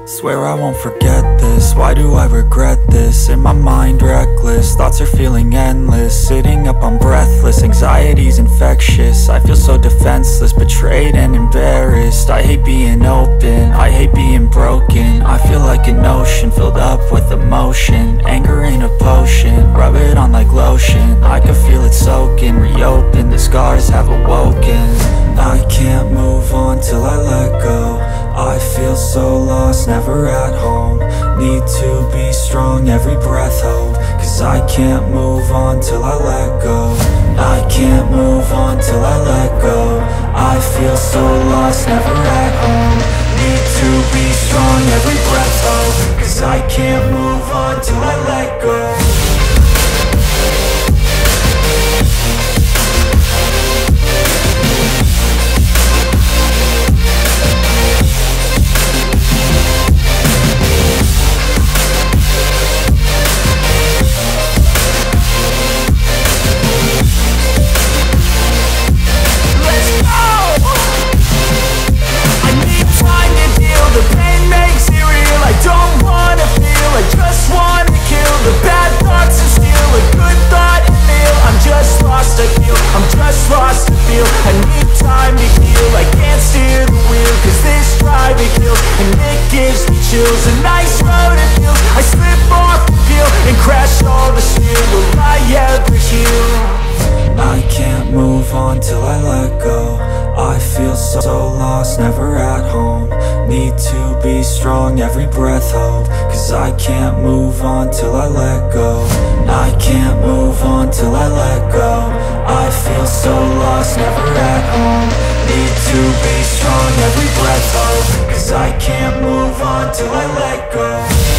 Swear I won't forget this, why do I regret this? In my mind reckless, thoughts are feeling endless. Sitting up, I'm breathless, anxiety's infectious. I feel so defenseless, betrayed and embarrassed. I hate being open, I hate being broken. I feel like an ocean, filled up with emotion. Anger ain't a potion, rub it on like lotion. I can feel it soaking, reopen, the scars have awoken. I can't move on till I let go. I feel so lost, never at home. Need to be strong, every breath hold. Cause I can't move on till I let go. I can't move on till I let go. I feel so lost, never at home. Need to be strong, every breath hold. Cause I can't move on till I let go. A nice road it feels. I slip off the peel and crash all the steel. Will I ever heal? I can't move on till I let go. I feel so lost, never at home. Need to be strong, every breath hold. Cause I can't move on till I let go. I can't move on till I let go. I feel so lost, never at home. Need to be strong, every breath hold. Cause I can't move on till I let go.